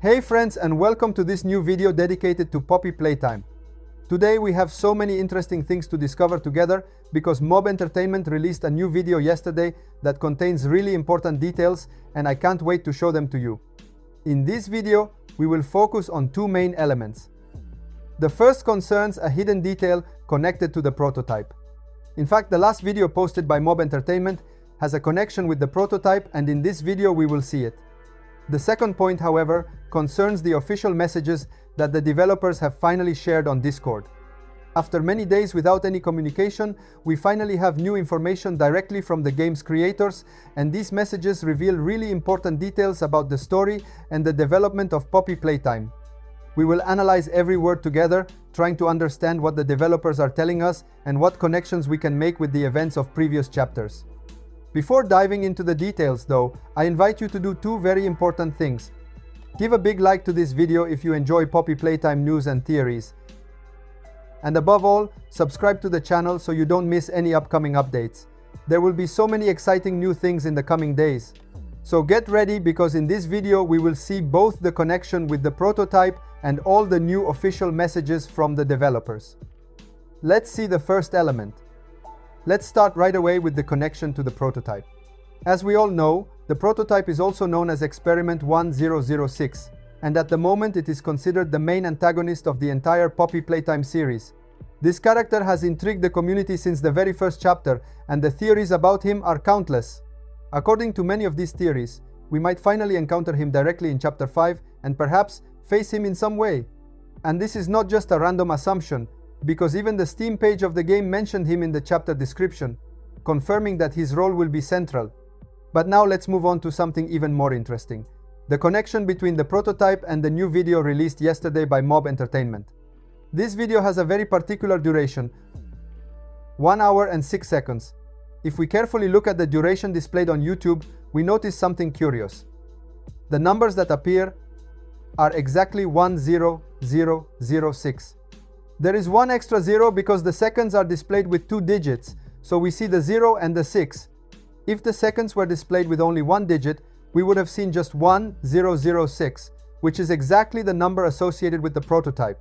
Hey friends, and welcome to this new video dedicated to Poppy Playtime. Today we have so many interesting things to discover together because Mob Entertainment released a new video yesterday that contains really important details, and I can't wait to show them to you. In this video, we will focus on two main elements. The first concerns a hidden detail connected to the prototype. In fact, the last video posted by Mob Entertainment has a connection with the prototype, and in this video we will see it. The second point, however, concerns the official messages that the developers have finally shared on Discord. After many days without any communication, we finally have new information directly from the game's creators, and these messages reveal really important details about the story and the development of Poppy Playtime. We will analyze every word together, trying to understand what the developers are telling us and what connections we can make with the events of previous chapters. Before diving into the details though, I invite you to do two very important things. Give a big like to this video if you enjoy Poppy Playtime news and theories. And above all, subscribe to the channel so you don't miss any upcoming updates. There will be so many exciting new things in the coming days. So get ready, because in this video we will see both the connection with the prototype and all the new official messages from the developers. Let's see the first element. Let's start right away with the connection to the prototype. As we all know, the prototype is also known as Experiment 1006, and at the moment it is considered the main antagonist of the entire Poppy Playtime series. This character has intrigued the community since the very first chapter, and the theories about him are countless. According to many of these theories, we might finally encounter him directly in Chapter 5 and perhaps face him in some way. And this is not just a random assumption, because even the Steam page of the game mentioned him in the chapter description, confirming that his role will be central. But now let's move on to something even more interesting: the connection between the prototype and the new video released yesterday by Mob Entertainment. This video has a very particular duration, 1 hour and 6 seconds. If we carefully look at the duration displayed on YouTube, we notice something curious. The numbers that appear are exactly 10006. There is one extra zero because the seconds are displayed with 2 digits, so we see the 0 and the 6. If the seconds were displayed with only 1 digit, we would have seen just 1006, which is exactly the number associated with the prototype.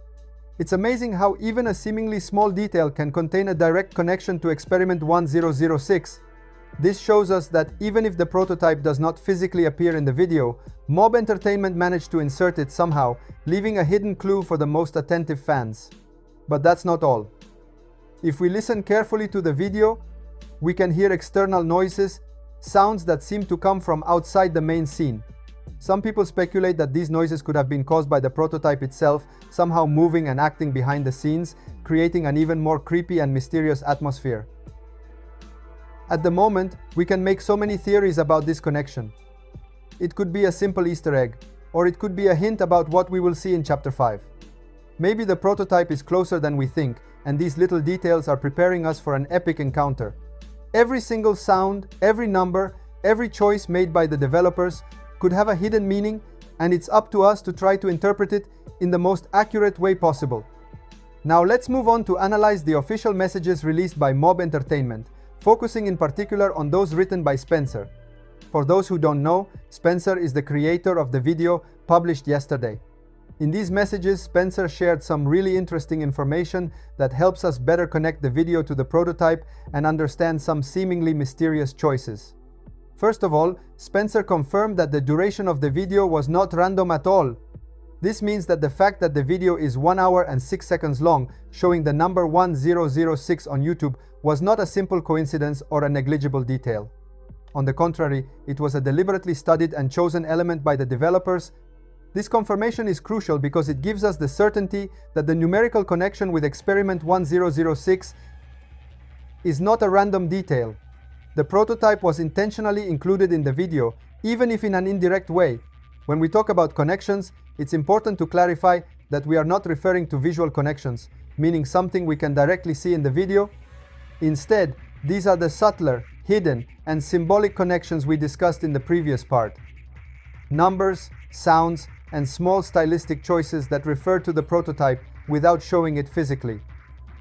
It's amazing how even a seemingly small detail can contain a direct connection to Experiment 1006. This shows us that even if the prototype does not physically appear in the video, Mob Entertainment managed to insert it somehow, leaving a hidden clue for the most attentive fans. But that's not all. If we listen carefully to the video, we can hear external noises, sounds that seem to come from outside the main scene. Some people speculate that these noises could have been caused by the prototype itself, somehow moving and acting behind the scenes, creating an even more creepy and mysterious atmosphere. At the moment, we can make so many theories about this connection. It could be a simple Easter egg, or it could be a hint about what we will see in Chapter 5. Maybe the prototype is closer than we think, and these little details are preparing us for an epic encounter. Every single sound, every number, every choice made by the developers could have a hidden meaning, and it's up to us to try to interpret it in the most accurate way possible. Now let's move on to analyze the official messages released by Mob Entertainment, focusing in particular on those written by Spencer. For those who don't know, Spencer is the creator of the video published yesterday. In these messages, Spencer shared some really interesting information that helps us better connect the video to the prototype and understand some seemingly mysterious choices. First of all, Spencer confirmed that the duration of the video was not random at all. This means that the fact that the video is 1 hour and 6 seconds long, showing the number 1006 on YouTube, was not a simple coincidence or a negligible detail. On the contrary, it was a deliberately studied and chosen element by the developers. This confirmation is crucial because it gives us the certainty that the numerical connection with Experiment 1006 is not a random detail. The prototype was intentionally included in the video, even if in an indirect way. When we talk about connections, it's important to clarify that we are not referring to visual connections, meaning something we can directly see in the video. Instead, these are the subtler, hidden, and symbolic connections we discussed in the previous part. Numbers, sounds, and small stylistic choices that refer to the prototype without showing it physically.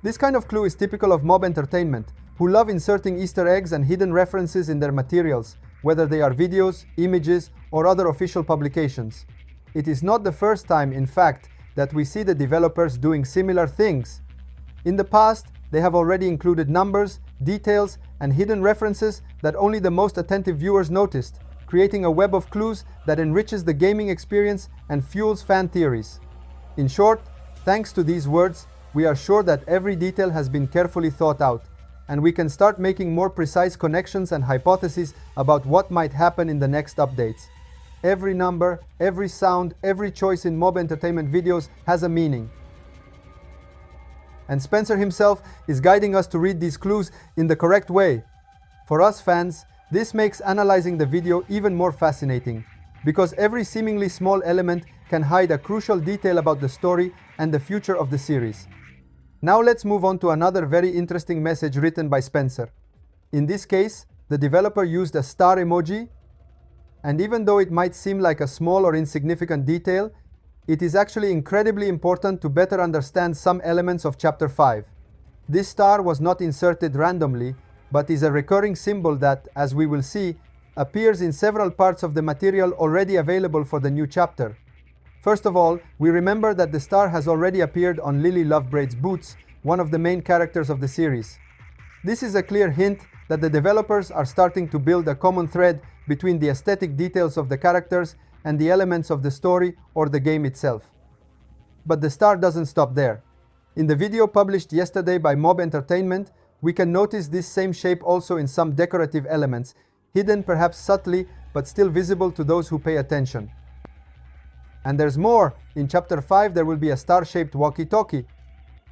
This kind of clue is typical of Mob Entertainment, who love inserting Easter eggs and hidden references in their materials, whether they are videos, images, or other official publications. It is not the first time, in fact, that we see the developers doing similar things. In the past, they have already included numbers, details, and hidden references that only the most attentive viewers noticed, creating a web of clues that enriches the gaming experience and fuels fan theories. In short, thanks to these words, we are sure that every detail has been carefully thought out, and we can start making more precise connections and hypotheses about what might happen in the next updates. Every number, every sound, every choice in mob entertainment videos has a meaning. And Spencer himself is guiding us to read these clues in the correct way. For us fans, this makes analyzing the video even more fascinating, because every seemingly small element can hide a crucial detail about the story and the future of the series. Now let's move on to another very interesting message written by Spencer. In this case, the developer used a star emoji, and even though it might seem like a small or insignificant detail, it is actually incredibly important to better understand some elements of Chapter 5. This star was not inserted randomly, but is a recurring symbol that, as we will see, appears in several parts of the material already available for the new chapter. First of all, we remember that the star has already appeared on Lily Lovebraid's boots, one of the main characters of the series. This is a clear hint that the developers are starting to build a common thread between the aesthetic details of the characters and the elements of the story or the game itself. But the star doesn't stop there. In the video published yesterday by Mob Entertainment, we can notice this same shape also in some decorative elements, hidden perhaps subtly but still visible to those who pay attention. And there's more. In Chapter 5 there will be a star-shaped walkie-talkie.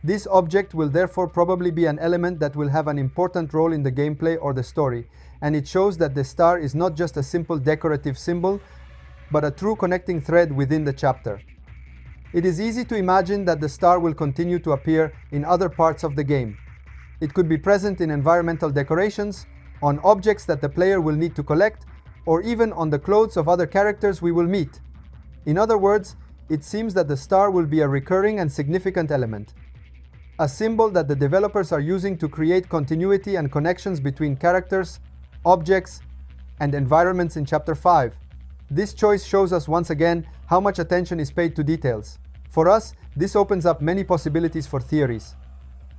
This object will therefore probably be an element that will have an important role in the gameplay or the story, and it shows that the star is not just a simple decorative symbol, but a true connecting thread within the chapter. It is easy to imagine that the star will continue to appear in other parts of the game. It could be present in environmental decorations, on objects that the player will need to collect, or even on the clothes of other characters we will meet. In other words, it seems that the star will be a recurring and significant element, a symbol that the developers are using to create continuity and connections between characters, objects, and environments in Chapter 5. This choice shows us once again how much attention is paid to details. For us, this opens up many possibilities for theories.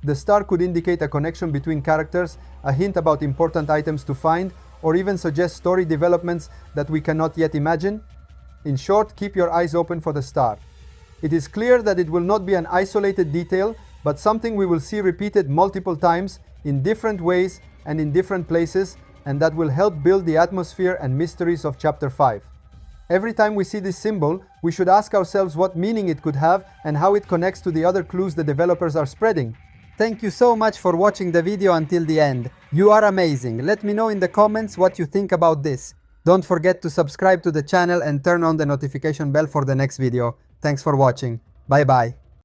The star could indicate a connection between characters, a hint about important items to find, or even suggest story developments that we cannot yet imagine. In short, keep your eyes open for the star. It is clear that it will not be an isolated detail, but something we will see repeated multiple times, in different ways and in different places, and that will help build the atmosphere and mysteries of Chapter 5. Every time we see this symbol, we should ask ourselves what meaning it could have and how it connects to the other clues the developers are spreading. Thank you so much for watching the video until the end. You are amazing. Let me know in the comments what you think about this. Don't forget to subscribe to the channel and turn on the notification bell for the next video. Thanks for watching. Bye bye.